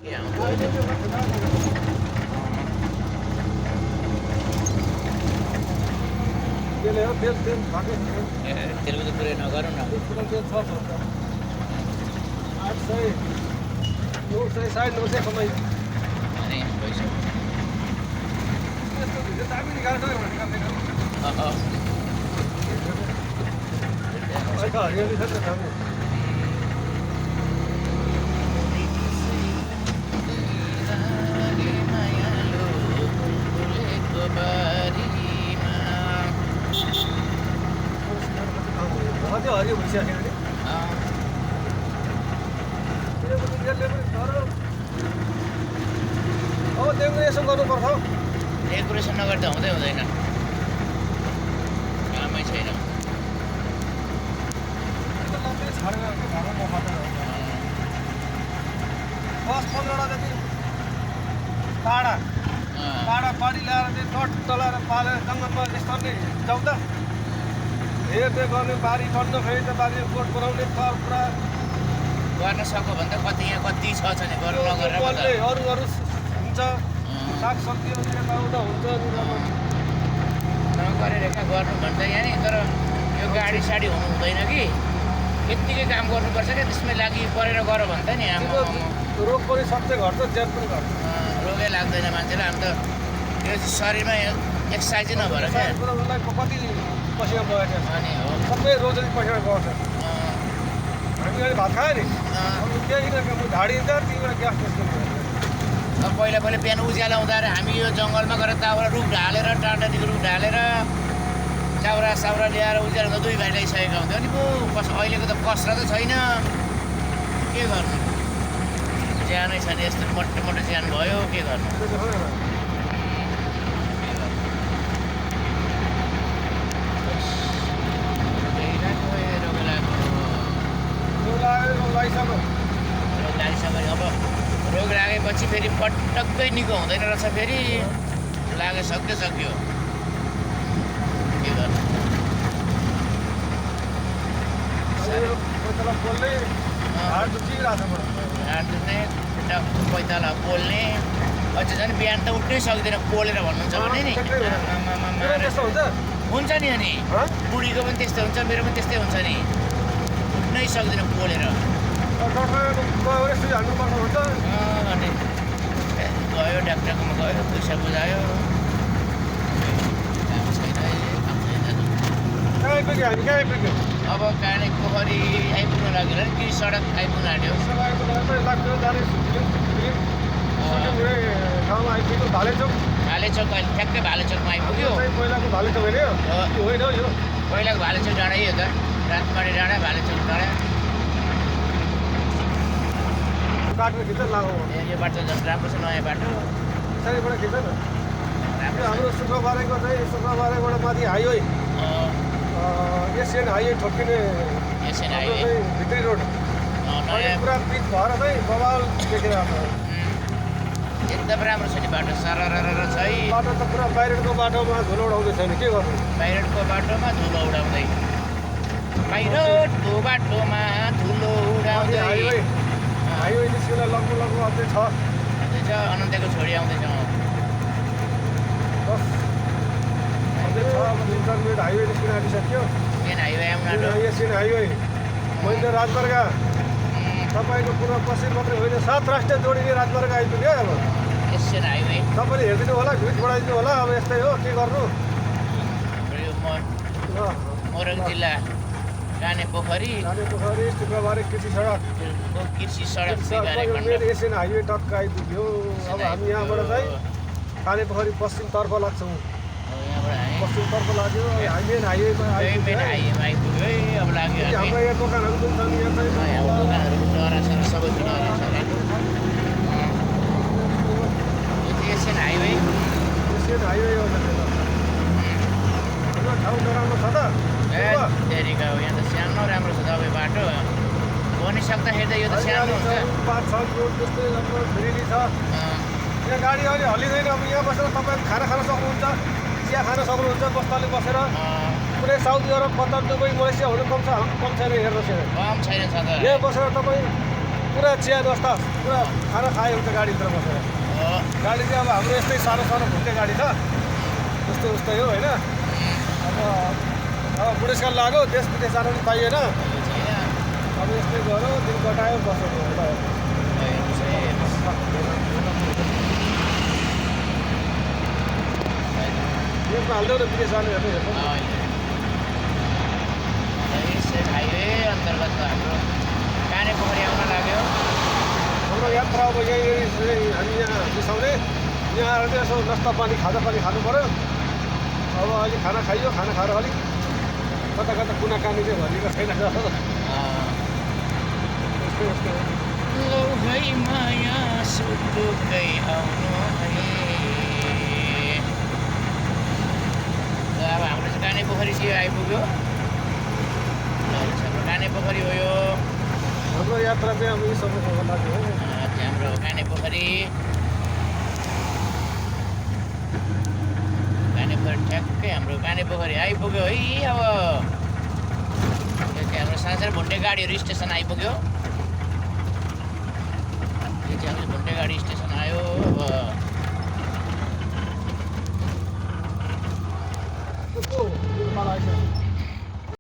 तेलको त पुरै नगरौँ न। 800 960 900 कमाइ अनि पैसा हरियाली छ नि त दामी। अझै हरियो भइसक्यो नि। अब डेकोरेसन गर्नुपर्छ हौ। डेकोरेसन नगर्दा हुँदैन। कामै छैन। दस 15वटा जति पाडा पाडी ल्याएर चाहिँ टट टलाएर पालेर जङ्गलमा यस्तो नै जाउँ त। हेर्दै गर्ने बारी टन्न फेरि त बारी गोठ बनाउने थर पुरा गर्न सक्यो भने त कति यहाँ कति छ नि गर्नु नगरेर अरू हुन्छ। साग सब्जीहरू यताउता हुन्छ नगरेर कहाँ गर्नु भन्छ यहाँ नि। तर यो गाडी साडी हुनु हुँदैन कि यत्तिकै काम गर्नुपर्छ क्या। त्यसमै लागि परेर गर भन्छ नि। रोग पनि सक्छ घर त ज्यान पनि घर रोगै लाग्दैन मान्छेलाई। हामी त यो शरीरमा एक्सर्साइजै नभएर क्या कति पसिना बगेको छ अनि हो सबै रोजले पसिना गएको छ। हामी अहिले भात खायो नि केही ढाडी हुन्छ तिमीबाट ग्यास अब पहिला बिहान उज्यालो हुँदा हामी यो जङ्गलमा गएर त्यहाँबाट रुख ढालेर टाढादेखि रुख ढालेर चाउरा साउरा ल्याएर उज्यालो हुँदा 2 भाइ ल्याइसकेका हुन्थ्यो नि पो। अहिलेको त कसरत छैन के गर्नु। ज्यानै छ नि यस्तो मोटो मोटो ज्यान भयो के गर्नु। अब रोग लागेपछि फेरि पटक्कै निको हुँदैन रहेछ। फेरि लागे सक्यो के गर्नु। ढाड दुख्ने पैताला पोल्ने अझ झन् बिहान त उठ्नै सक्दैन पोलेर भन्नुहुन्छ भने नि। हुन्छ नि अनि बुढीको पनि त्यस्तै हुन्छ मेरो पनि त्यस्तै हुन्छ नि। उठ्नै सक्दैन पोलेर अनि गयो डाक्टरकोमा गयो पैसा बुझायो। अब काने पोखरी आइपुग्नु लाग्यो र कि सडक आइपुग्नु आँट्यो। भालेचोक अहिले ठ्याक्कै भालेचोकमा आइपुग्यो। पहिलाको भालेचोक होइन यो पहिलाको भालेचोक डाँडा यो त रातमाडी डाँडा भालेचोक डाँडा। बाटो खिच्छ लाग्यो यो बाटो झन् राम्रो छ नयाँ बाटो साइडबाट खिच्छ न। राम्रो हाम्रो शुक्रबारेको चाहिँ शुक्रबारेबाट माथि हाइवे एसियन हाइवे ठोक्किने एसियन हाइवे भित्री रोड नयाँ पुरा पिच भएर चाहिँ बवाल देखिरहेको छ। एकदम राम्रो छ नि बाटो सरर छ है। बाटो त पुरा बाहिरको बाटोमा धुलो उडाउँदै छैन के गर्नु। बाहिरको बाटोमा धुलो उडाउँदै बाहिरको बाटोमा धुलो उडाउँदै हाइवे निस्किन लगभग अझै छ अनन्तको छोडी आउँदैछ। अझै छ अब 3-4 मिनट हाइवे निस्किन आँटिसक्यो। मेन हाइवे आउनु एसियन हाइवे महेन्द्र राजमार्ग तपाईँको पूर्व पश्चिम मात्रै होइन 7 राष्ट्रिय जोडिने राजमार्ग आइपुग्यो। अब एसियन हाइवे तपाईँले हेरिदिनु होला भिड बढाइदिनु होला। अब यस्तै हो के गर्नु। मोरङ जिल्ला काने पोखरी शुक्रबारे कृषि सडक एसियन हाइवे टक्क आइपुग्यो। अब हामी यहाँबाट चाहिँ काने पोखरी पश्चिमतर्फ लाग्छौँ। पश्चिमतर्फ लाग्यो मेन हाइवेमा आइपुग्यो है। अब लाग्यो हाम्रो यहाँ दोकानहरू पनि छन्। यहाँ दोकानहरू सबै एसियन हाइवे हो ठाउँ नराम्रो छ त त्यहाँनिर यहाँ त सानो राम्रो छ तपाईँ बाटो भनिसक्दाखेरि त यो त सानो हुन्छ। 5-6 रोड जस्तै फ्रिली छ। यहाँ गाडी अहिले हल्लिँदैन। अब यहाँ बसेर तपाईँ खाना खान सक्नुहुन्छ चिया खान सक्नुहुन्छ बस्ताले बसेर। कुनै Saudi Arab Qatar Dubai Malaysia हुनु कम छैन हेर्नुहोस् कम छैन छ त। यहाँ बसेर तपाईँ पुरा चिया जस्ता पुरा खाना खायो उता गाडीभित्र बसेर गाडी चाहिँ अब हाम्रो यस्तै सानो सानो भुल्के गाडी छ त्यस्तो उस्तै हो होइन अब बुढेसकाल लाग्यो देश विदेश जान पनि पाइएन अब यस्तै गऱ्यो दिन कटायो बसेको यसमा हाल्दै न विदेश जानेहरू हेर्नु हाइवे अन्तर्गत हाम्रो काने पोखरी आउन लाग्यो हाम्रो यात्रा अब यही हामी यहाँ बिसाउने यहाँ आएर चाहिँ यसो नास्ता पानी खाजा पानी खानु पऱ्यो अब अलिक खाना खाइयो खाना खाएर अलिक कता कता कुनाकानी चाहिँ भनिएको छैन यस्तै यस्तै लौहै माया सुटुकै आउनु है अब हाम्रो चाहिँ काने पोखरी चाहिँ आइपुग्यो काने पोखरी हो यो हाम्रो यात्रा चाहिँ अब यो सबै लागि हो हाम्रो काने पोखरी ठ्याक्कै हाम्रो काने पोखरी आइपुग्यो है अब हाम्रो सानो भुन्टे गाडीहरू स्टेसन आइपुग्यो यो चाहिँ हाम्रो भुन्टे गाडी स्टेसन आयो अब